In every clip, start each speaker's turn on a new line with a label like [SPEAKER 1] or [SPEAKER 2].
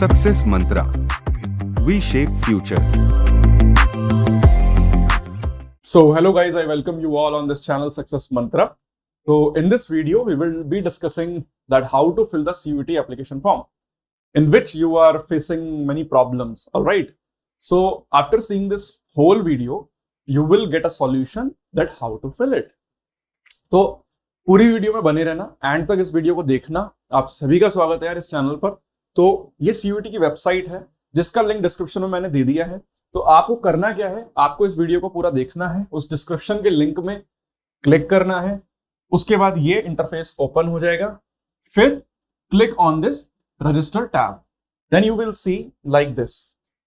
[SPEAKER 1] Success Mantra. We shape future.
[SPEAKER 2] So hello guys, I welcome you all on this channel Success Mantra. So in this video, we will be discussing that how to fill the CUET application form in which you are facing many problems. All right. So after seeing this whole video, you will get a solution that how to fill it. तो पूरी video में बने रहना, and तक इस video को देखना। आप सभी का स्वागत है यार इस चैनल पर। तो ये CUET की वेबसाइट है जिसका लिंक डिस्क्रिप्शन में मैंने दे दिया है। तो आपको करना क्या है, आपको इस वीडियो को पूरा देखना है, उस डिस्क्रिप्शन के लिंक में क्लिक करना है, उसके बाद ये इंटरफेस ओपन हो जाएगा। फिर click on this register tab, then you will see like this.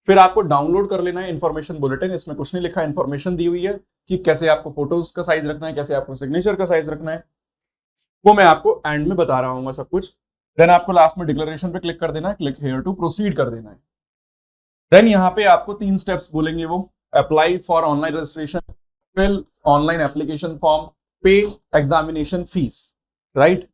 [SPEAKER 2] फिर आपको डाउनलोड कर लेना है इंफॉर्मेशन बुलेटिन। इसमें कुछ नहीं लिखा, इंफॉर्मेशन दी हुई है कि कैसे आपको फोटोज का साइज रखना है, कैसे आपको सिग्नेचर का साइज रखना है, वो मैं आपको एंड में बता रहा हूँ सब कुछ। देन आपको लास्ट में डिक्लेरेशन पे क्लिक कर देना है, क्लिक हियर टू प्रोसीड कर देना है। देन यहाँ पे आपको 3 स्टेप्स बोलेंगे वो, apply for online registration, fill online application form, pay examination fees, right.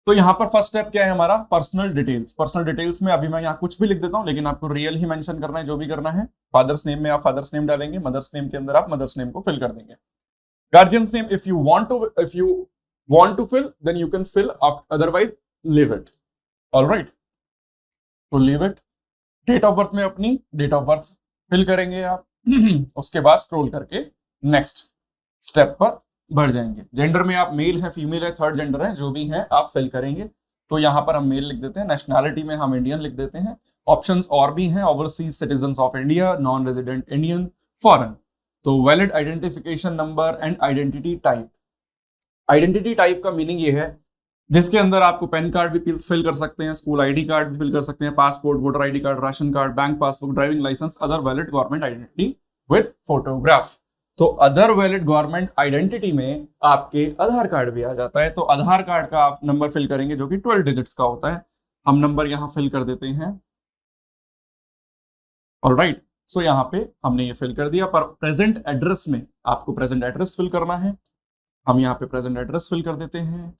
[SPEAKER 2] तो यहाँ पर फर्स्ट स्टेप क्या है हमारा, पर्सनल डिटेल्स। पर्सनल डिटेल्स में अभी मैं यहाँ कुछ भी लिख देता हूँ, लेकिन आपको रियल ही मेंशन करना है जो भी करना है। फादर्स नेम में आप फादर्स नेम डालेंगे, मदर्स नेम के अंदर आप मदर्स नेम को फिल कर देंगे। Guardian's name if you want to fill then you can fill, otherwise leave it. All right, तो leave it. Date of birth में अपनी डेट ऑफ बर्थ फिल करेंगे आप। उसके बाद स्क्रॉल करके नेक्स्ट स्टेप पर बढ़ जाएंगे। जेंडर में आप मेल है, फीमेल है, थर्ड जेंडर है, जो भी है आप फिल करेंगे। तो यहाँ पर हम मेल लिख देते हैं। नेशनैलिटी में हम इंडियन लिख देते हैं। ऑप्शंस और भी हैं, overseas citizen of India, non resident Indian, foreign. तो valid identification number and identity type. Identity type का मीनिंग ये है जिसके अंदर आपको पैन कार्ड भी फिल कर सकते हैं, स्कूल आईडी कार्ड भी फिल कर सकते हैं, passport, voter ID card, ration card, bank passbook, driving licence, other valid government identity with photograph. तो अदर वैलिड गवर्नमेंट आइडेंटिटी में आपके आधार कार्ड भी आ जाता है। तो आधार कार्ड का आप नंबर फिल करेंगे जो कि 12 डिजिट्स का होता है। हम नंबर यहाँ फिल कर देते हैं। ऑलराइट, सो यहाँ पे हमने ये फिल कर दिया। पर प्रेजेंट एड्रेस में आपको प्रेजेंट एड्रेस फिल करना है। हम यहाँ पे प्रेजेंट एड्रेस फिल कर देते हैं।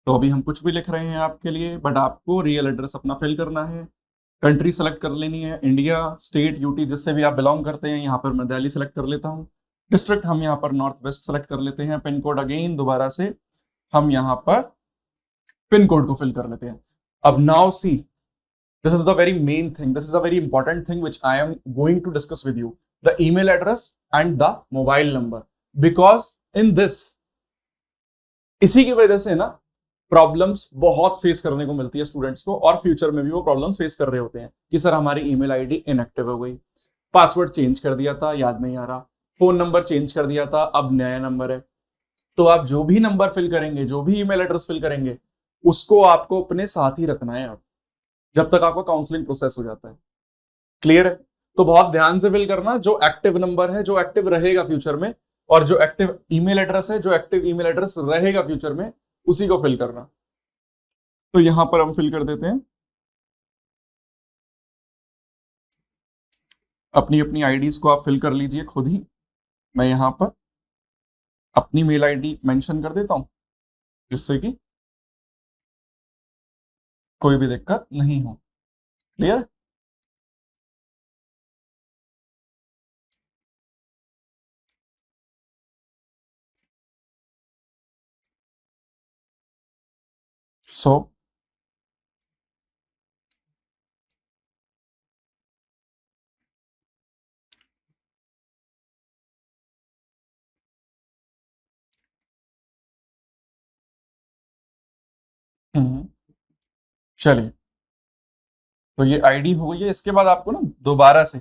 [SPEAKER 2] तो अभी हम कुछ भी लिख रहे हैं आपके लिए, बट आपको रियल एड्रेस अपना फिल करना है। कंट्री सेलेक्ट कर लेनी है, इंडिया, स्टेट, यूटी, जिससे भी आप बिलोंग करते हैं। यहाँ पर मैं दिल्ली सेलेक्ट कर लेता हूँ। डिस्ट्रिक्ट हम यहाँ पर नॉर्थ वेस्ट सेलेक्ट कर लेते हैं। पिन कोड अगेन दोबारा से हम यहाँ पर पिन कोड को फिल कर लेते हैं। अब now see, this is the very main thing, this is a very important thing which I am going to discuss with you, the email address and the mobile number. Because in this, इसी की वजह से ना problems बहुत face करने को मिलती है स्टूडेंट्स को, और फ्यूचर में भी वो प्रॉब्लम्स फेस कर रहे होते हैं कि सर हमारी ईमेल आईडी इनएक्टिव हो गई, पासवर्ड चेंज कर दिया था, याद नहीं आ रहा, फोन नंबर चेंज कर दिया था, अब नया नंबर है। तो आप जो भी नंबर फिल करेंगे, जो भी ईमेल एड्रेस फिल करेंगे, उसको आपको अपने साथ ही रखना है आप, जब तक आपका काउंसलिंग प्रोसेस हो जाता है। क्लियर है? तो बहुत ध्यान से फिल करना, जो एक्टिव नंबर है, जो एक्टिव रहेगा फ्यूचर में, और जो एक्टिव ईमेल एड्रेस है, जो एक्टिव ईमेल एड्रेस रहेगा फ्यूचर में, उसी को फिल करना। तो यहां पर हम फिल कर देते हैं अपनी अपनी आईडीज को। आप फिल कर लीजिए खुद ही। मैं यहां पर अपनी मेल आईडी मेंशन कर देता हूं जिससे कि कोई भी दिक्कत नहीं हो। क्लियर? सो चलिए, तो ये आईडी हो गई है। इसके बाद आपको ना दोबारा से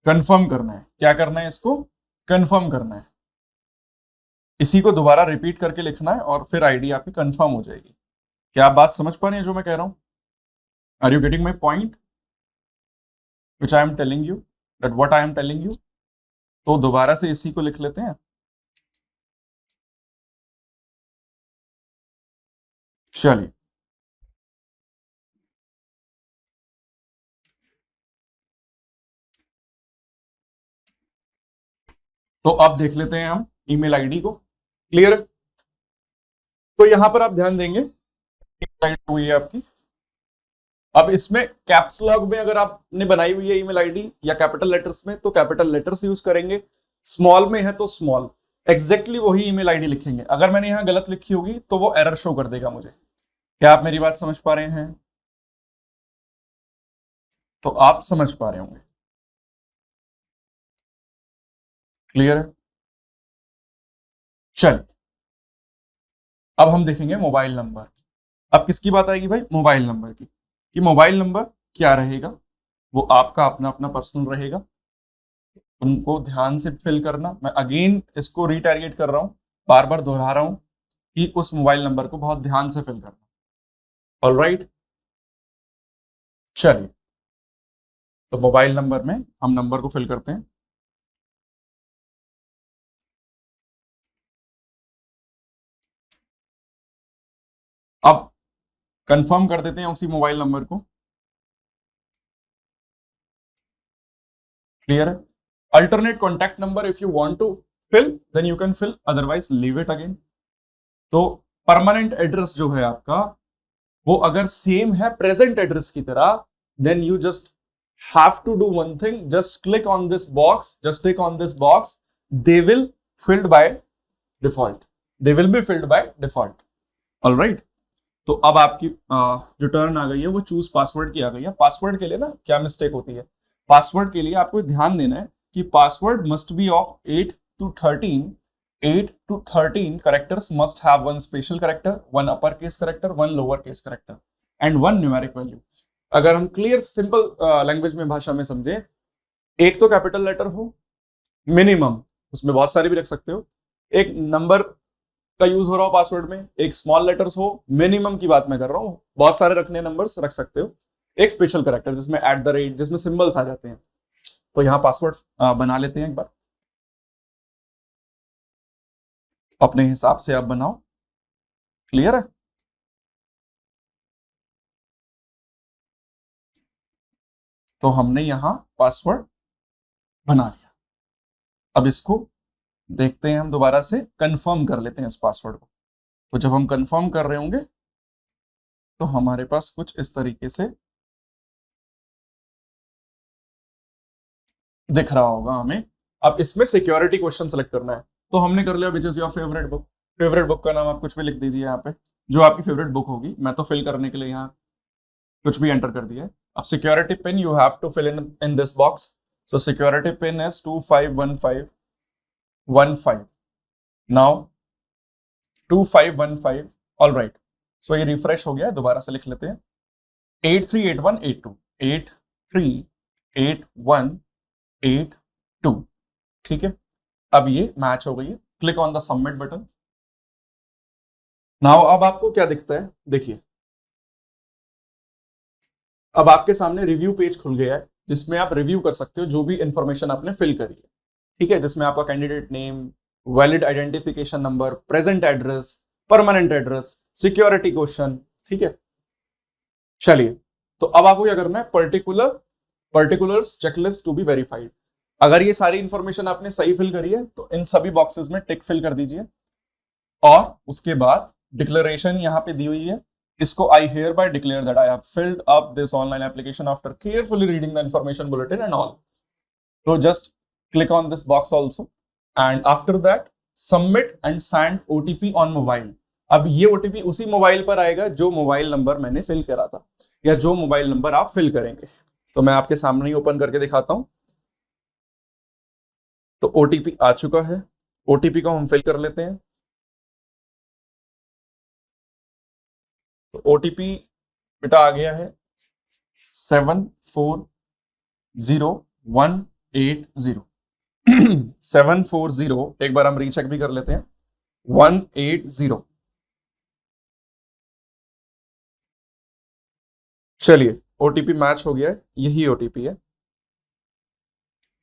[SPEAKER 2] कंफर्म करना है। क्या करना है? इसको कंफर्म करना है। इसी को दोबारा रिपीट करके लिखना है और फिर आईडी आपकी कंफर्म हो जाएगी। क्या आप बात समझ पा रहे हैं जो मैं कह रहा हूं? Are you getting my point which I am telling you, that what I am telling you? तो दोबारा से इसी को लिख लेते हैं। चलिए, तो अब देख लेते हैं हम ईमेल आईडी को। क्लियर है? तो यहां पर आप ध्यान देंगे, हुई है आपकी। अब इसमें कैप्स लॉक में अगर आपने बनाई हुई है ईमेल आईडी या कैपिटल लेटर्स में तो कैपिटल लेटर्स यूज करेंगे, स्मॉल में है तो स्मॉल, एग्जैक्टली वही ईमेल आईडी लिखेंगे। अगर मैंने यहां गलत लिखी होगी तो वो एरर शो कर देगा मुझे। क्या आप मेरी बात समझ पा रहे हैं? तो आप समझ पा रहे होंगे, क्लियर है? चलिए अब हम देखेंगे मोबाइल नंबर। अब किसकी बात आएगी भाई? मोबाइल नंबर की, कि मोबाइल नंबर क्या रहेगा, वो आपका अपना अपना पर्सनल रहेगा, उनको ध्यान से फिल करना। मैं अगेन इसको रिटैरिएट कर रहा हूं, बार बार दोहरा रहा हूं कि उस मोबाइल नंबर को बहुत ध्यान से फिल करना। ऑलराइट, चलिए तो मोबाइल नंबर में हम नंबर को फिल करते हैं। अब कंफर्म कर देते हैं उसी मोबाइल नंबर को, क्लियर है? Alternate contact number if you want to fill then you can fill, otherwise leave it again. तो परमानेंट एड्रेस जो है आपका वो अगर सेम है प्रेजेंट एड्रेस की तरह, then you just have to do one thing, just click on this box, just click on this box, they will filled by default, they will be filled by default. Alright, तो अब आपकी जो turn आ गई है वो choose password की आ गई है। पासवर्ड के लिए ना क्या मिस्टेक होती है, पासवर्ड के लिए आपको ध्यान देना है कि password must be of 8 to 13, 8 to 13 characters must have one special character, one uppercase character, one lowercase character and one numeric value। अगर हम क्लियर सिंपल लैंग्वेज में भाषा में समझे, एक तो कैपिटल लेटर हो मिनिमम, उसमें बहुत सारे भी रख सकते हो, एक नंबर का यूज हो रहा हो पासवर्ड में, एक स्मॉल लेटर्स हो, मिनिमम की बात मैं कर रहा हूँ, बहुत सारे रखने नंबर्स रख सकते हो, एक स्पेशल कैरेक्टर जिसमें एट द रेट, जिसमें सिंबल्स आ जाते हैं। तो यहाँ पासवर्ड बना लेते हैं एक बार, अपने हिसाब से आप बनाओ, क्लियर है? तो हमने यहां पासवर्ड बना लिया। अब इसको देखते हैं, हम दोबारा से कंफर्म कर लेते हैं इस पासवर्ड को। तो जब हम कंफर्म कर रहे होंगे तो हमारे पास कुछ इस तरीके से दिख रहा होगा हमें। अब इसमें सिक्योरिटी क्वेश्चन सेलेक्ट करना है, तो हमने कर लिया which is your favourite book. Favourite book का नाम आप कुछ भी लिख दीजिए यहाँ पे, जो आपकी फेवरेट बुक होगी। मैं तो फिल करने के लिए यहाँ कुछ भी एंटर कर दिया है। अब security pin you have to fill in this box. So security pin is 251515। Now 2515, all right. So ये रिफ्रेश हो गया है, दोबारा से लिख लेते हैं 838182, 838182, ठीक है। अब ये मैच हो गई है, click on the submit button. Now अब आपको क्या दिखता है, देखिए अब आपके सामने रिव्यू पेज खुल गया है, जिसमें आप रिव्यू कर सकते हो जो भी इंफॉर्मेशन आपने फिल करी है, ठीक है। जिसमें आपका candidate name, valid identification number, present address, permanent address, security question, ठीक है। चलिए, तो अब आपको क्या करना है, particulars checklist to be verified. अगर ये सारी इंफॉर्मेशन आपने सही फिल करी है तो इन सभी बॉक्सेस में टिक फिल कर दीजिए, और उसके बाद डिक्लेरेशन यहाँ पे दी हुई है, इसको I hereby declare that I have filled up this online application after carefully reading the information bulletin and all. तो just click on this box also and after that submit and send OTP on mobile. अब ये OTP उसी mobile पर आएगा जो mobile number मैंने fill करा था, या जो मोबाइल नंबर आप फिल करेंगे। तो मैं आपके सामने ही ओपन करके दिखाता हूं। तो ओटीपी आ चुका है, ओटीपी को हम फिल कर लेते हैं। तो ओटीपी बेटा आ गया है 740180। 740, एक बार हम रीचेक भी कर लेते हैं, 180। चलिए, ओटीपी मैच हो गया है, यही ओटीपी है,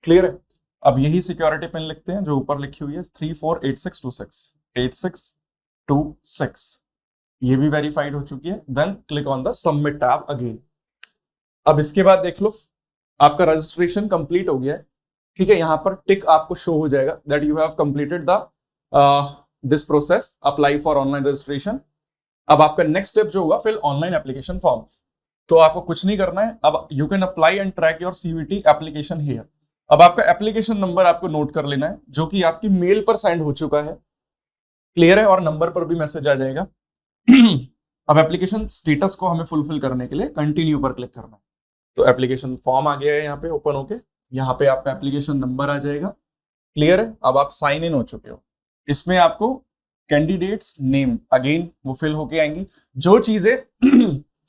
[SPEAKER 2] क्लियर है। अब यही सिक्योरिटी पिन लिखते हैं जो ऊपर लिखी हुई है 348626, 8626, ये भी वेरीफाइड हो चुकी है। Then click on the submit tab again. अब इसके बाद देख लो, आपका रजिस्ट्रेशन कंप्लीट हो गया है, ठीक है। यहां पर टिक आपको शो हो जाएगा that you have completed the this process, apply for online registration. अब आपका नेक्स्ट स्टेप जो होगा, फिल ऑनलाइन एप्लीकेशन फॉर्म। तो आपको कुछ नहीं करना है। अब you can apply and track your CUET application here. अब आपका एप्लीकेशन नंबर आपको नोट कर लेना है, जो कि आपकी मेल पर सेंड हो चुका है, क्लियर है, और नंबर पर भी मैसेज आ जाएगा। अब एप्लीकेशन स्टेटस को हमें फुलफिल करने के लिए कंटिन्यू पर क्लिक करना है। तो एप्लीकेशन फॉर्म आ गया है यहाँ पे ओपन होके, यहाँ पे आपका एप्लीकेशन नंबर आ जाएगा, क्लियर है। अब आप साइन इन हो चुके हो। इसमें आपको कैंडिडेट्स नेम अगेन वो फिल होके आएंगी। जो चीजें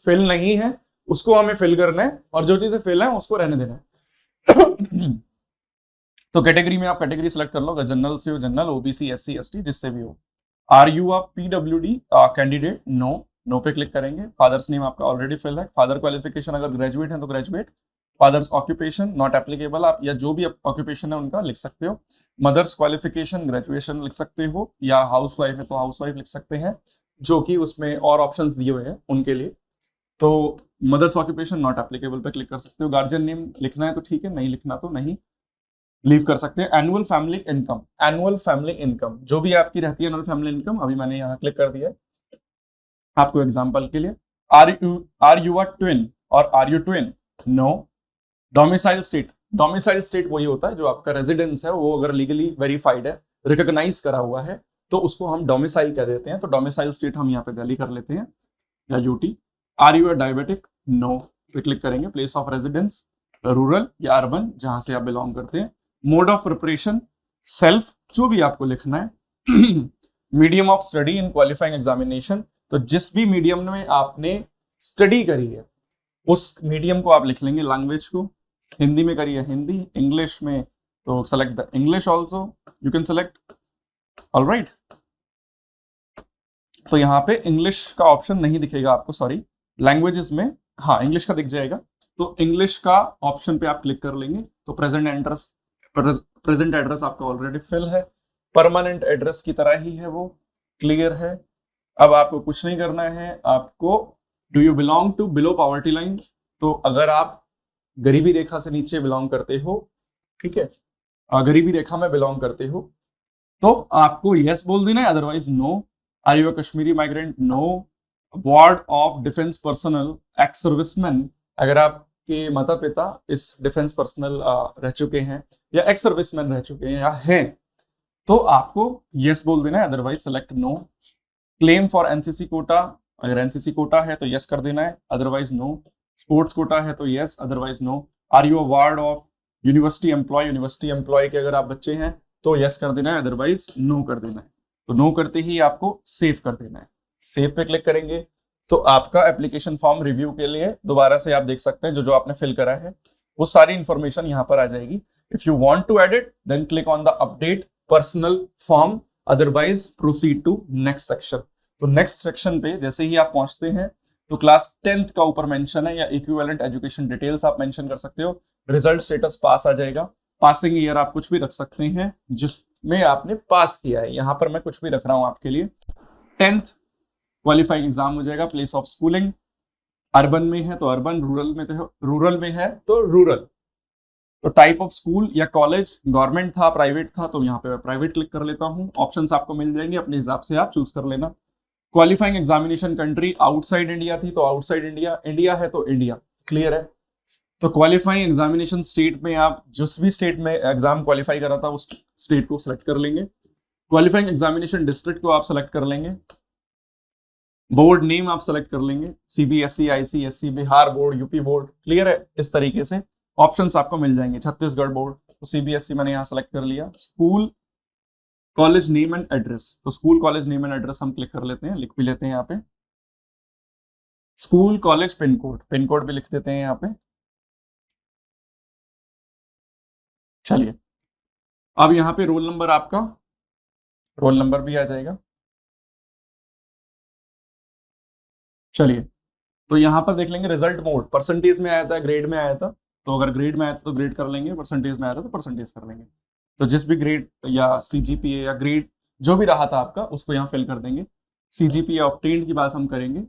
[SPEAKER 2] फिल नहीं है उसको हमें फिल करना है, और जो चीजें फिल है उसको रहने देना है। तो कैटेगरी में आप कैटेगरी सेलेक्ट कर लो, अगर जनरल से हो जनरल, ओबीसी, एससी, एसटी, जिससे भी हो। Are you a PWD candidate? No, no पे क्लिक करेंगे। फादर्स नेम आपका ऑलरेडी फिल है। फादर क्वालिफिकेशन अगर ग्रेजुएट है तो graduate. Father's occupation not applicable, आप या जो भी ऑक्यूपेशन है उनका लिख सकते हो। मदर्स क्वालिफिकेशन ग्रेजुएशन लिख सकते हो, या हाउस वाइफ है तो हाउस वाइफ लिख सकते हैं, जो कि उसमें और ऑप्शंस दिए हुए हैं उनके लिए। तो मदर्स ऑक्यूपेशन नॉट एप्लीकेबल पे क्लिक कर सकते हो। गार्जियन नेम लिखना है तो ठीक है, नहीं लिखना तो नहीं, लीव कर सकते हैं। Annual family income, annual family income जो भी आपकी रहती है, एनुअल फैमिली इनकम, अभी मैंने यहाँ क्लिक कर दिया है आपको एग्जांपल के लिए। आर यू अ ट्विन और are you twin? No. Domicile state, domicile state वही होता है जो आपका रेजिडेंस है, वो अगर लीगली वेरीफाइड है, रिकॉग्नाइज करा हुआ है, तो उसको हम डोमिसाइल कह देते हैं। तो डोमिसाइल स्टेट हम यहाँ पे दिल्ली कर लेते हैं, या UT. Are you a diabetic? No पे क्लिक करेंगे। प्लेस ऑफ रेजिडेंस रूरल या अर्बन, जहां से आप बिलोंग करते हैं। मोड ऑफ प्रिपरेशन सेल्फ, जो भी आपको लिखना है। Medium of study in qualifying examination, तो जिस भी मीडियम में आपने स्टडी करी है उस मीडियम को आप लिख लेंगे। लैंग्वेज को हिंदी में करिए हिंदी, इंग्लिश में तो select the English also, you can select, alright. तो यहाँ पे इंग्लिश का ऑप्शन नहीं दिखेगा आपको, सॉरी, लैंग्वेजेस में हाँ इंग्लिश का दिख जाएगा। तो इंग्लिश का ऑप्शन पे आप क्लिक कर लेंगे। तो प्रेजेंट एड्रेस आपका ऑलरेडी फिल है, परमानेंट एड्रेस की तरह ही है वो, क्लियर है। अब आपको कुछ नहीं करना है। आपको do you belong to below poverty line, तो अगर आप गरीबी रेखा से नीचे बिलोंग करते हो, ठीक है, गरीबी रेखा में बिलोंग करते हो, तो आपको यस बोल देना है, otherwise no. Are you a Kashmiri migrant? No. Ward of defence personnel, ex serviceman, अगर आपके माता पिता इस डिफेंस पर्सनल रह चुके हैं, या एक्स सर्विसमैन रह चुके हैं या हैं, तो आपको यस बोल देना है, otherwise select no. Claim for NCC quota, अगर एनसीसी कोटा है तो यस कर देना है, अदरवाइज नो। स्पोर्ट्स कोटा है तो yes, otherwise no. Are you a ward of university employ, university employ के अगर आप बच्चे हैं तो यस कर देना है, अदरवाइज नो कर देना है। तो नो करते ही आपको सेव कर देना है। सेव पे क्लिक करेंगे तो आपका एप्लीकेशन फॉर्म रिव्यू के लिए दोबारा से आप देख सकते हैं, जो जो आपने फिल करा है वो सारी इंफॉर्मेशन यहाँ पर आ जाएगी। If you want to edit then click on the update personal form, otherwise proceed to next section. तो नेक्स्ट सेक्शन पे जैसे ही आप पहुंचते हैं तो क्लास 10th का ऊपर मेंशन है, या इक्विवेलेंट एजुकेशन डिटेल्स आप मेंशन कर सकते हो। रिजल्ट स्टेटस पास आ जाएगा। पासिंग ईयर आप कुछ भी रख सकते हैं जिसमें आपने पास किया है, यहाँ पर मैं कुछ भी रख रहा हूं आपके लिए। 10th क्वालिफाइंग एग्जाम हो जाएगा। प्लेस ऑफ स्कूलिंग अर्बन में है तो अर्बन, रूरल में है तो रूरल। तो टाइप ऑफ स्कूल या कॉलेज, गवर्नमेंट था प्राइवेट था, तो यहाँ पे मैं प्राइवेट क्लिक कर लेता हूँ। ऑप्शंस आपको मिल जाएंगे, अपने हिसाब से आप चूज कर लेना। Qualifying examination country outside India थी तो आउटसाइड इंडिया, इंडिया है तो इंडिया, क्लियर है। तो क्वालिफाइंग एग्जामिनेशन स्टेट में आप जिस भी स्टेट में एग्जाम क्वालिफाई करा था उस स्टेट को सिलेक्ट कर लेंगे। क्वालिफाइंग एग्जामिनेशन डिस्ट्रिक्ट को आप सेलेक्ट कर लेंगे। बोर्ड नेम आप सेलेक्ट कर लेंगे, CBSE, ICSE, Bihar board, UP board, clear है। इस तरीके से ऑप्शंस आपको मिल जाएंगे। छत्तीसगढ़ बोर्ड तो सीबीएसई मैंने यहाँ सेलेक्ट कर लिया। School college name and address, तो school college name and address हम क्लिक कर लेते हैं, लिख भी लेते हैं यहाँ पे। School college pin code, pin code भी लिख देते हैं यहाँ पे। चलिए अब यहाँ पे रोल नंबर, आपका रोल नंबर भी आ जाएगा। चलिए तो यहाँ पर देख लेंगे रिजल्ट मोड, परसेंटेज में आया था, ग्रेड में आया था, तो अगर ग्रेड में आया था तो ग्रेड कर लेंगे, परसेंटेज में आया था तो परसेंटेज कर लेंगे। तो जिस भी ग्रेड या सीजीपीए या ग्रेड जो भी रहा था आपका उसको यहाँ फिल कर देंगे। सीजीपीए ऑब्टेन्ड की बात हम करेंगे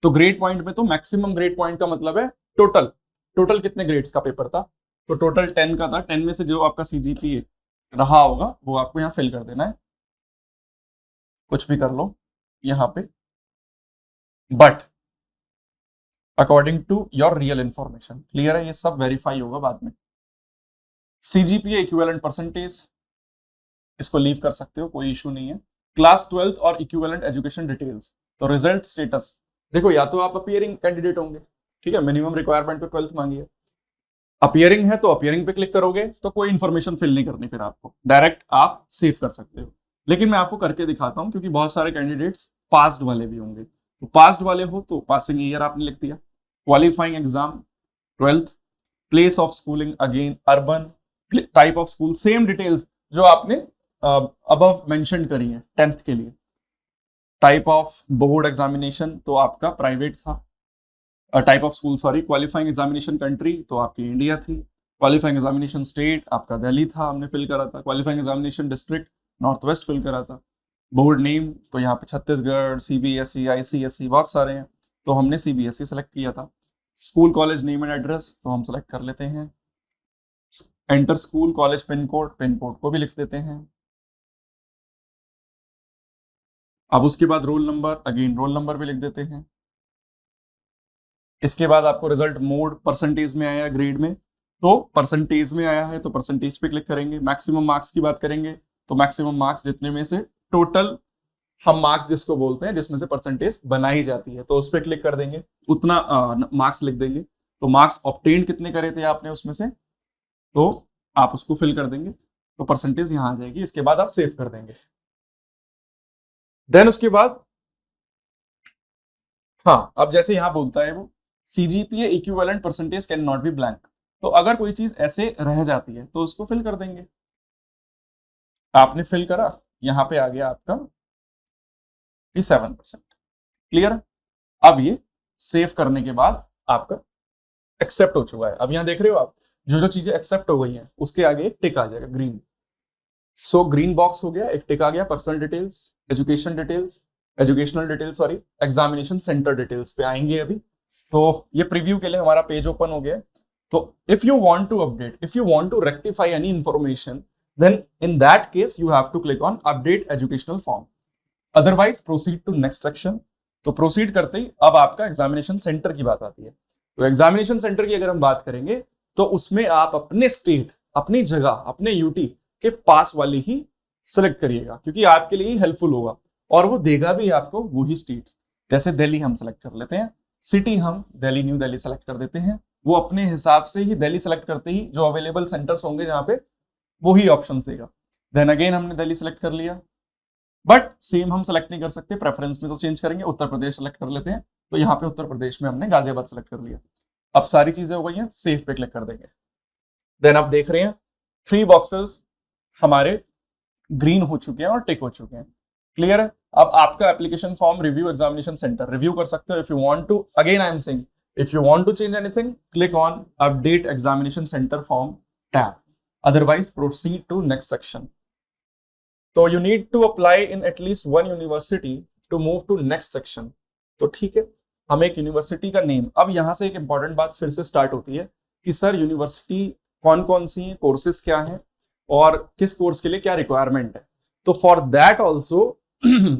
[SPEAKER 2] तो ग्रेड पॉइंट में तो मैक्सिमम ग्रेड पॉइंट का मतलब है टोटल, टोटल कितने ग्रेड्स का पेपर था, तो टोटल 10 का था। 10 में से जो आपका सीजीपीए रहा होगा वो आपको यहाँ फिल कर देना है, कुछ भी कर लो यहाँ पे। But according to your real information. Clear है, ये सब वेरीफाई होगा बाद में। CGPA इक्विवेलेंट परसेंटेज, इसको लीव कर सकते हो, कोई इशू नहीं है। क्लास 12th और इक्विवेलेंट एजुकेशन डिटेल्स। तो रिजल्ट स्टेटस देखो, या तो आप अपीयरिंग कैंडिडेट होंगे, ठीक है, मिनिमम रिक्वायरमेंट तो 12th मांगी है। अपीयरिंग है तो अपीयरिंग पे क्लिक करोगे तो कोई इंफॉर्मेशन फिल नहीं करनी, फिर आपको डायरेक्ट आप सेव कर सकते हो। लेकिन मैं आपको करके दिखाता हूं, क्योंकि बहुत सारे कैंडिडेट्स पास्ड वाले भी होंगे। तो पास्ड वाले हो तो पासिंग ईयर आपने लिख दिया, qualifying exam 12th, place of schooling again urban, type of school same details जो आपने अबव मेंशन करी है 10th के लिए। टाइप ऑफ बोर्ड एग्जामिनेशन तो आपका प्राइवेट था, type of school sorry, qualifying examination country तो आपकी इंडिया थी, क्वालिफाइंग एग्जामिनेशन स्टेट आपका दिल्ली था, हमने फिल करा था, qualifying examination district north west fill करा था, बोर्ड नेम तो यहाँ पे छत्तीसगढ़, CBSE, ICSE बहुत सारे हैं, तो हमने CBSE सेलेक्ट किया था। School college name and address तो हम सेलेक्ट कर लेते हैं। Enter school college pin code को भी लिख देते हैं। अब उसके बाद roll number, again roll number भी लिख देते हैं। इसके बाद आपको रिजल्ट मोड परसेंटेज में आया, ग्रेड में तो परसेंटेज में आया है तो परसेंटेज पे क्लिक करेंगे। मैक्सिमम मार्क्स की बात करेंगे तो मैक्सिमम मार्क्स जितने में से टोटल हम मार्क्स जिसको बोलते हैं, जिसमें से परसेंटेज बनाई जाती है, तो उस पर क्लिक कर देंगे, उतना मार्क्स लिख देंगे। तो मार्क्स ऑब्टेन कितने करे थे आपने उसमें से, तो आप उसको फिल कर देंगे, तो परसेंटेज यहां आ जाएगी। इसके बाद आप सेव कर देंगे। देन उसके बाद हाँ, अब जैसे यहां बोलता है वो CGPA equivalent percentage can not be blank, तो अगर कोई चीज ऐसे रह जाती है तो उसको फिल कर देंगे। आपने फिल करा, यहां पे आ गया आपका 7%। क्लियर है, अब ये सेव करने के बाद आपका एक्सेप्ट हो चुका है। अब यहां देख रहे हो आप, जो जो चीजें एक्सेप्ट हो गई हैं उसके आगे एक टिक आ जाएगा ग्रीन। सो ग्रीन बॉक्स हो गया, एक टिक आ गया, personal details, educational details sorry, examination centre details पे आएंगे अभी। तो ये प्रीव्यू के लिए हमारा पेज ओपन हो गया। तो if you want to update, if you want to rectify any information, then in that case you have to click on update educational form, otherwise proceed to next section. तो proceed करते ही अब आपका examination centre की बात आती है। तो एग्जामिनेशन सेंटर की अगर हम बात करेंगे तो उसमें आप अपने स्टेट, अपनी जगह, अपने यूटी के पास वाली ही सिलेक्ट करिएगा, क्योंकि आपके लिए ही हेल्पफुल होगा और वो देगा भी आपको वही स्टेट। जैसे दिल्ली हम सेलेक्ट कर लेते हैं, सिटी हम दिल्ली, न्यू दिल्ली सेलेक्ट कर देते हैं। वो अपने हिसाब से ही दिल्ली सेलेक्ट करते ही जो अवेलेबल सेंटर्स होंगे जहां पे वो ही ऑप्शंस देगा। देन अगेन हमने दिल्ली सेलेक्ट कर लिया, बट सेम हम सेलेक्ट नहीं कर सकते, प्रेफरेंस में तो चेंज करेंगे, उत्तर प्रदेश सेलेक्ट कर लेते हैं। तो यहाँ पे उत्तर प्रदेश में हमने गाजियाबाद सेलेक्ट कर लिया। अब सारी चीजें हो गई हैं, सेव पे क्लिक कर देंगे। देन आप देख रहे हैं 3 बॉक्सेस हमारे ग्रीन हो चुके हैं और टिक हो चुके हैं। क्लियर है, अब आपका application form review examination centre review कर सकते हो। If you want to, again I am saying, if you want to change anything click on update examination centre form tab, otherwise proceed to next section. तो you need to apply in at least 1 university to move to next section. तो ठीक है, हम एक university का name, अब यहां से एक इंपॉर्टेंट बात फिर से स्टार्ट होती है कि सर यूनिवर्सिटी कौन कौन सी है, कोर्सेज क्या हैं और किस कोर्स के लिए क्या रिक्वायरमेंट है। तो for that also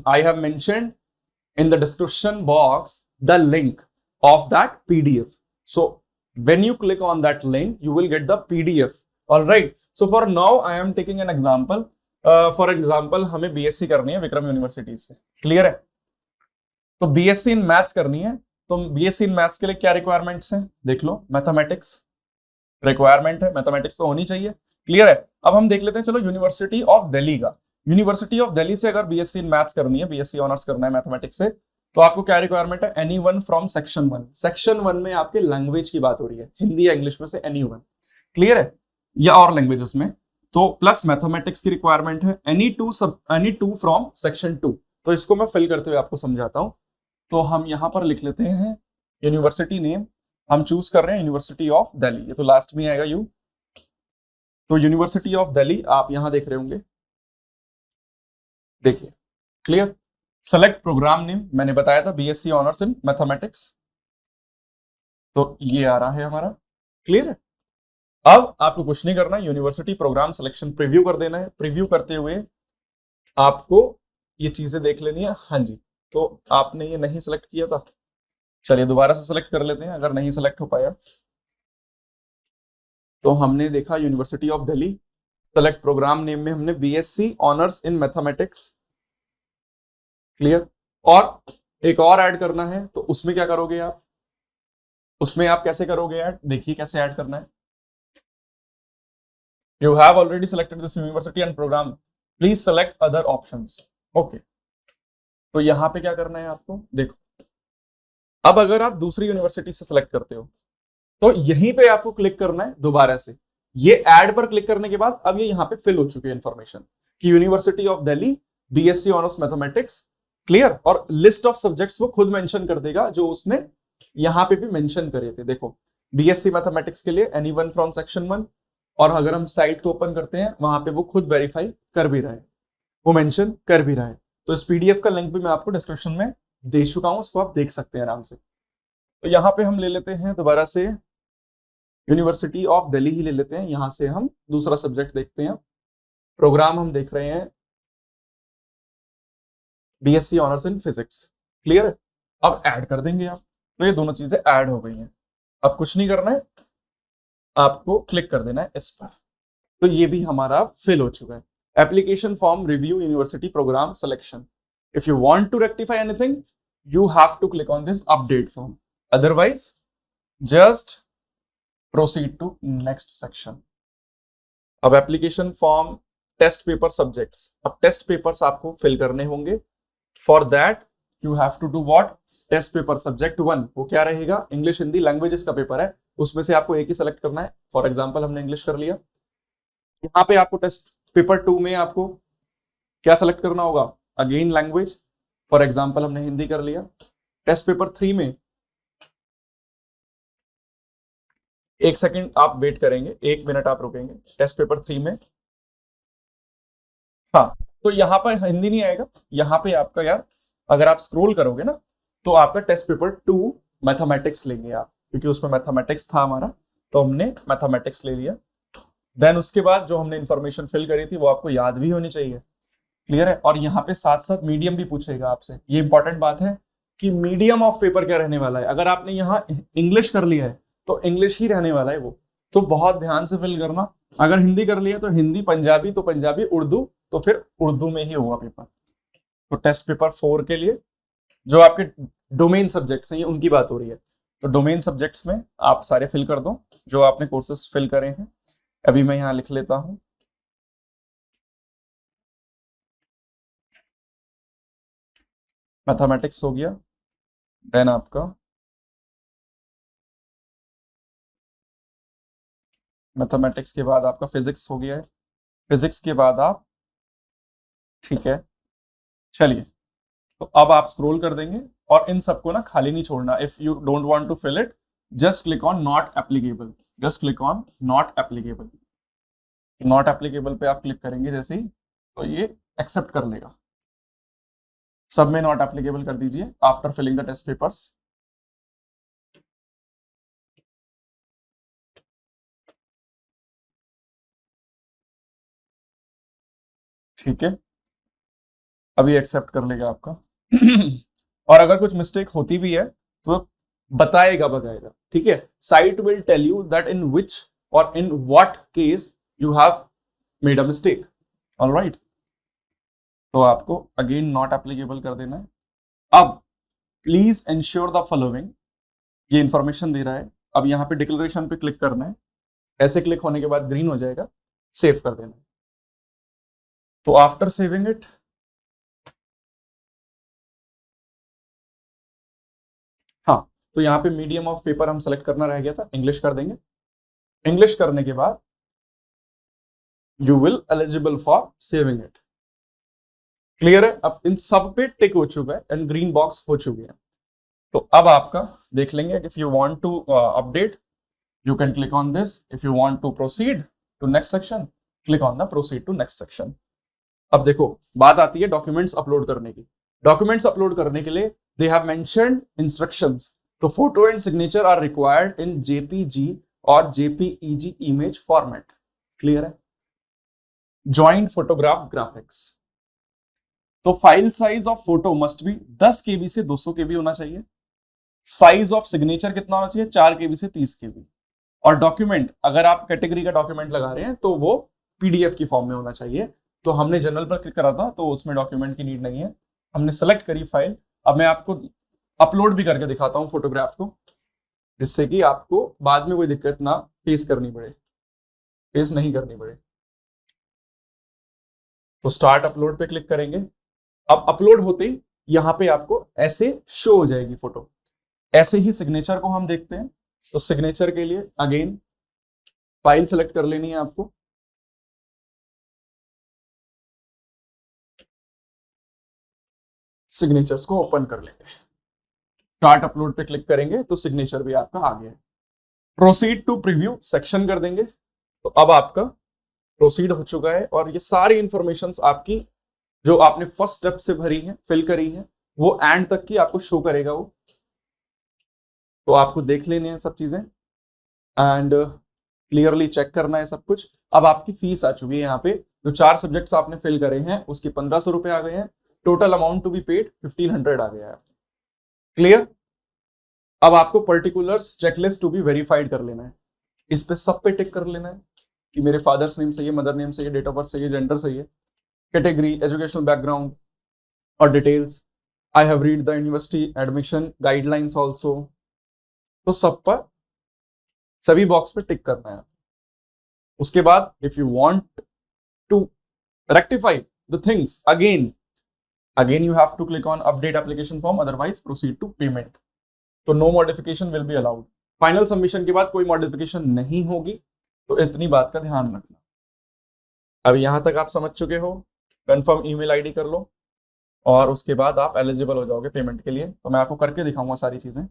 [SPEAKER 2] I have mentioned in the description box the link of that PDF. So when you click on that link, you will get the PDF. All right. So for now, I am taking an example. For example, हमें BSc करनी है Vikram university से। Clear है, तो BSc in maths करनी है। तो BSc in maths के लिए क्या रिक्वायरमेंट्स हैं देख लो। मैथमेटिक्स रिक्वायरमेंट है, मैथमेटिक्स तो होनी चाहिए। क्लियर है, अब हम देख लेते हैं, चलो यूनिवर्सिटी ऑफ दिल्ली का, यूनिवर्सिटी ऑफ दिल्ली से अगर BSc इन मैथ्स करनी है, BSc ऑनर्स करना है मैथमेटिक्स से, तो आपको क्या रिक्वायरमेंट है, एनीवन फ्रॉम सेक्शन 1। सेक्शन 1 में आपके लैंग्वेज की बात हो रही है, हिंदी या इंग्लिश में से एनीवन। क्लियर है, या और लैंग्वेजेस में, तो प्लस मैथमेटिक्स की रिक्वायरमेंट है, एनी टू फ्रॉम सेक्शन 2। तो इसको मैं फिल करते हुए आपको समझाता हूं। तो हम यहां पर लिख लेते हैं यूनिवर्सिटी नेम, हम चूज कर रहे हैं यूनिवर्सिटी ऑफ दिल्ली, ये तो लास्ट में आएगा यू। तो यूनिवर्सिटी ऑफ दिल्ली आप यहां देख रहे होंगे, देखिए। क्लियर, सेलेक्ट प्रोग्राम नेम, मैंने बताया था BSc ऑनर्स इन मैथमेटिक्स, तो ये आ रहा है हमारा। क्लियर है, अब आपको कुछ नहीं करना है, यूनिवर्सिटी प्रोग्राम सिलेक्शन प्रीव्यू कर देना है। प्रीव्यू करते हुए आपको ये चीजें देख लेनी है। हाँ जी, तो आपने ये नहीं सिलेक्ट किया था, चलिए दोबारा से सेलेक्ट कर लेते हैं, अगर नहीं सेलेक्ट हो पाया तो हमने देखा university of Delhi, select program name में हमने BSc honours in mathematics, clear. और एक और ऐड करना है, तो उसमें क्या करोगे आप, उसमें आप कैसे करोगे ऐड, देखिए कैसे ऐड करना है। You have already selected this university and program, please select other options. Okay, तो यहां पे क्या करना है आपको, देखो अब अगर आप दूसरी यूनिवर्सिटी से सेलेक्ट करते हो तो यहीं पे आपको क्लिक करना है दोबारा से। ये ऐड पर क्लिक करने के बाद अब ये यहां पे फिल हो चुकी है इंफॉर्मेशन कि university of Delhi, BSc honours mathematics, clear. और लिस्ट ऑफ सब्जेक्ट्स वो खुद मेंशन कर देगा जो उसने यहां पे भी मेंशन करे थे। देखो बीएससी मैथमेटिक्स के लिए एनीवन फ्रॉम सेक्शन 1, और अगर हम साइट को ओपन करते हैं वहां पे वो खुद वेरीफाई कर भी रहा है, वो मेंशन कर भी रहा है। तो इस पीडीएफ का लिंक भी मैं आपको डिस्क्रिप्शन में दे चुका हूं, उसको आप देख सकते हैं आराम से। तो यहाँ पे हम ले लेते हैं दोबारा से यूनिवर्सिटी ऑफ दिल्ली ही ले लेते हैं, यहां से हम दूसरा सब्जेक्ट देखते हैं। प्रोग्राम हम देख रहे हैं BSc honours in physics, clear है। अब ऐड कर देंगे आप, तो ये दोनों चीजें ऐड हो गई हैं। अब कुछ नहीं करना है, आपको क्लिक कर देना है इस पर, तो ये भी हमारा फिल हो चुका है। Application form review university program selection, if you want to rectify anything you have to click on this update form, otherwise just proceed to next section। अब application form test paper subjects, अब test papers आपको fill करने होंगे। For that you have to do what, test paper subject 1 वो क्या रहेगा, English Hindi languages का paper है, उसमें से आपको एक ही सेलेक्ट करना है। फॉर एग्जांपल हमने इंग्लिश कर लिया, यहाँ पे आपको टेस्ट पेपर 2 में आपको क्या सेलेक्ट करना होगा, अगेन लैंग्वेज। फॉर एग्जाम्पल हमने हिंदी कर लिया। टेस्ट पेपर 3 में, एक सेकंड आप वेट करेंगे, 1 मिनट आप रुकेंगे। टेस्ट पेपर 3 में, हाँ तो यहाँ पर हिंदी नहीं आएगा, यहाँ पे आपका यार अगर आप स्क्रॉल करोगे ना तो आपका टेस्ट पेपर 2 मैथमेटिक्स लेंगे आप, क्योंकि उसमें मैथमेटिक्स था हमारा, तो हमने मैथमेटिक्स ले लिया। देन उसके बाद जो हमने इंफॉर्मेशन फिल करी थी वो आपको याद भी होनी चाहिए, क्लियर है। और यहाँ पे साथ साथ मीडियम भी पूछेगा आपसे, ये इंपॉर्टेंट बात है कि मीडियम ऑफ पेपर क्या रहने वाला है। अगर आपने यहाँ इंग्लिश कर लिया है तो इंग्लिश ही रहने वाला है वो, तो बहुत ध्यान से फिल करना। अगर हिंदी कर लिया तो हिंदी, पंजाबी तो पंजाबी, उर्दू तो फिर उर्दू में ही होगा पेपर। तो टेस्ट पेपर 4 के लिए जो आपके डोमेन सब्जेक्ट्स हैं, ये उनकी बात हो रही है, तो डोमेन सब्जेक्ट्स में आप सारे फिल कर दो जो आपने कोर्सेस फिल करे हैं। अभी मैं यहाँ लिख लेता हूँ, मैथमेटिक्स हो गया, देन आपका मैथमेटिक्स के बाद आपका फिजिक्स हो गया है, फिजिक्स के बाद आप, ठीक है चलिए, तो अब आप स्क्रॉल कर देंगे और इन सबको ना खाली नहीं छोड़ना। If you don't want to fill it, just click on not applicable, just click on not applicable. Not applicable पे आप क्लिक करेंगे जैसे ही, तो ये एक्सेप्ट कर लेगा। सब में नॉट एप्लीकेबल कर दीजिए after filling the test papers. ठीक है, अभी एक्सेप्ट कर लेगा आपका। और अगर कुछ मिस्टेक होती भी है तो बताएगा, ठीक है। Site will tell you that in which और in what case you have made a mistake, all right. तो आपको अगेन नॉट एप्लीकेबल कर देना है। अब प्लीज एंश्योर द फॉलोइंग, ये इंफॉर्मेशन दे रहा है। अब यहाँ पे डिक्लेरेशन पे क्लिक करना है, ऐसे क्लिक होने के बाद ग्रीन हो जाएगा, सेव कर देना है। तो आफ्टर सेविंग इट, हाँ तो यहाँ पे मीडियम ऑफ पेपर हम सेलेक्ट करना रह गया था, इंग्लिश कर देंगे। इंग्लिश करने के बाद you will eligible for saving it, clear है। अब इन सब पे टिक हो चुका है एंड ग्रीन बॉक्स हो चुके हैं। तो अब आपका देख लेंगे, if you want to update you can click on this, if you want to proceed to next section click on the proceed to next section. अब देखो बात आती है डॉक्यूमेंट्स अपलोड करने की। डॉक्यूमेंट्स अपलोड करने के लिए दे हैव मेंशन्ड इंस्ट्रक्शंस, तो photo and signature are required in JPG और जेपीईजी इमेज फॉर्मेट, क्लियर है। ज्वाइंट फोटोग्राफ ग्राफिक्स, तो file size of photo must be 10 KB से 200 केबी होना चाहिए। साइज ऑफ सिग्नेचर कितना होना चाहिए, 4 KB से 30 KB। और डॉक्यूमेंट, अगर आप कैटेगरी का डॉक्यूमेंट लगा रहे हैं तो वो PDF की फॉर्म में होना चाहिए। तो हमने जनरल पर क्लिक करा था तो उसमें डॉक्यूमेंट की नीड नहीं है, हमने सेलेक्ट करी फाइल। अब मैं आपको अपलोड भी करके दिखाता हूँ फोटोग्राफ को, जिससे कि आपको बाद में कोई दिक्कत ना फेस नहीं करनी पड़े। तो स्टार्ट अपलोड पे क्लिक करेंगे। अब अपलोड होते ही यहाँ पे आपको ऐसे शो हो जाएगी फोटो। ऐसे ही सिग्नेचर को हम देखते हैं। तो सिग्नेचर के लिए अगेन फाइल सेलेक्ट कर लेनी है आपको। सिग्नेचर्स को ओपन कर लेंगे, स्टार्ट अपलोड पे क्लिक करेंगे तो सिग्नेचर भी आपका आ गया है। प्रोसीड टू प्रीव्यू सेक्शन कर देंगे। तो अब आपका प्रोसीड हो चुका है और ये सारी इंफॉर्मेशन आपकी जो आपने फर्स्ट स्टेप से भरी है, फिल करी है, वो एंड तक की आपको शो करेगा वो। तो आपको देख लेने हैं सब चीजें एंड क्लियरली चेक करना है सब कुछ। अब आपकी फीस आ चुकी है यहाँ पे, जो 4 सब्जेक्ट्स आपने फिल करे हैं उसके 1500 रुपए आ गए हैं। Total amount to be paid 1500 आ गया है। क्लियर। अब आपको particulars checklist to be verified कर लेना है। इस पे सब पे टिक कर लेना है कि मेरे फादर्स नेम सही है, मदर नेम सही है, डेट ऑफ बर्थ सही है, जेंडर सही है, कैटेगरी, एजुकेशनल बैकग्राउंड और details. I have read the university admission guidelines also. तो सब पर सभी बॉक्स पे टिक करना है। उसके बाद if you want to rectify the things again you have to click on update application form, otherwise proceed to payment. तो no modification will be allowed. Final submission के बाद कोई मॉडिफिकेशन नहीं होगी, तो इतनी बात का ध्यान रखना। अब यहां तक आप समझ चुके हो, कंफर्म ईमेल आईडी कर लो और उसके बाद आप एलिजिबल हो जाओगे पेमेंट के लिए। तो मैं आपको करके दिखाऊंगा सारी चीजें।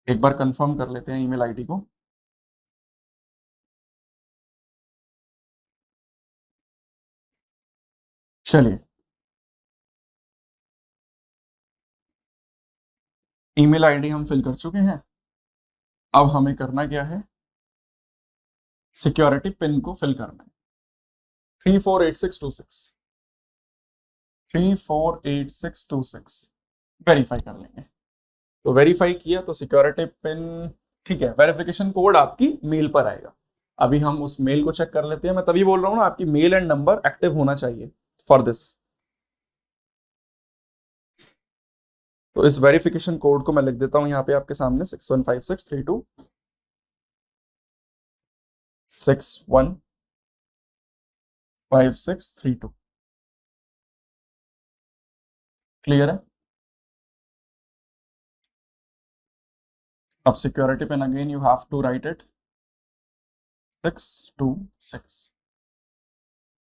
[SPEAKER 2] एक बार कंफर्म कर लेते हैं ईमेल आईडी को। चलिए, ईमेल आईडी हम फिल कर चुके हैं। अब हमें करना क्या है, सिक्योरिटी पिन को फिल करना है। 348626 वेरीफाई कर लेंगे। तो वेरीफाई किया तो सिक्योरिटी पिन ठीक है। वेरिफिकेशन कोड आपकी मेल पर आएगा। अभी हम उस मेल को चेक कर लेते हैं। मैं तभी बोल रहा हूँ ना, आपकी मेल एंड नंबर एक्टिव होना चाहिए फॉर दिस। तो इस वेरिफिकेशन कोड को मैं लिख देता हूं यहाँ पे आपके सामने, 615632615632। क्लियर है। अब security pin again you have to write it 626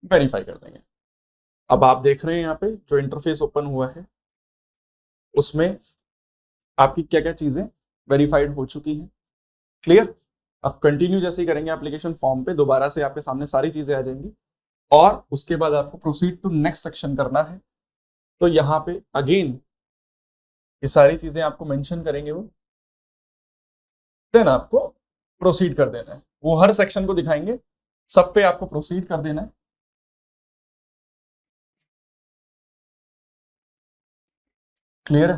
[SPEAKER 2] verify कर देंगे। अब आप देख रहे हैं यहाँ पे जो इंटरफेस ओपन हुआ है उसमें आपकी क्या क्या चीजें वेरीफाइड हो चुकी हैं। क्लियर। अब कंटिन्यू जैसे ही करेंगे एप्लीकेशन फॉर्म पे, दोबारा से आपके सामने सारी चीजें आ जाएंगी और उसके बाद आपको प्रोसीड टू नेक्स्ट सेक्शन करना है। तो यहाँ पे अगेन ये सारी चीजें आपको मेंशन करेंगे वो, देन आपको प्रोसीड कर देना है। वो हर सेक्शन को दिखाएंगे, सब पे आपको प्रोसीड कर देना है। क्लियर है।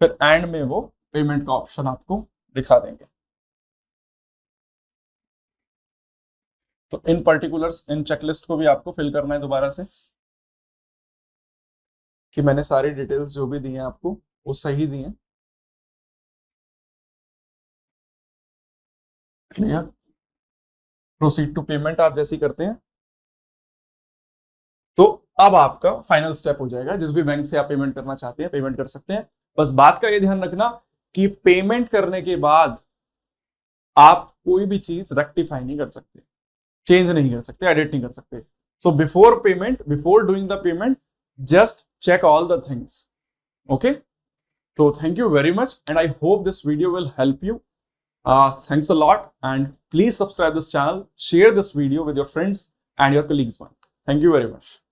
[SPEAKER 2] फिर एंड में वो पेमेंट का ऑप्शन आपको दिखा देंगे। तो इन पर्टिकुलर्स, इन चेकलिस्ट को भी आपको फिल करना है दोबारा से कि मैंने सारी डिटेल्स जो भी दी हैं आपको वो सही दी हैं। क्लियर। प्रोसीड टू पेमेंट आप जैसे ही करते हैं तो अब आपका फाइनल स्टेप हो जाएगा। जिस भी बैंक से आप पेमेंट करना चाहते हैं पेमेंट कर सकते हैं। बस बात का ये ध्यान रखना कि पेमेंट करने के बाद आप कोई भी चीज रेक्टिफाई नहीं कर सकते, चेंज नहीं कर सकते, एडिट नहीं कर सकते। So before payment, before doing the payment, just check all the things. Okay, so thank you very much and I hope this video will help you. Thanks a lot and please subscribe this channel, share this video with your friends and your colleagues. Thank you very much.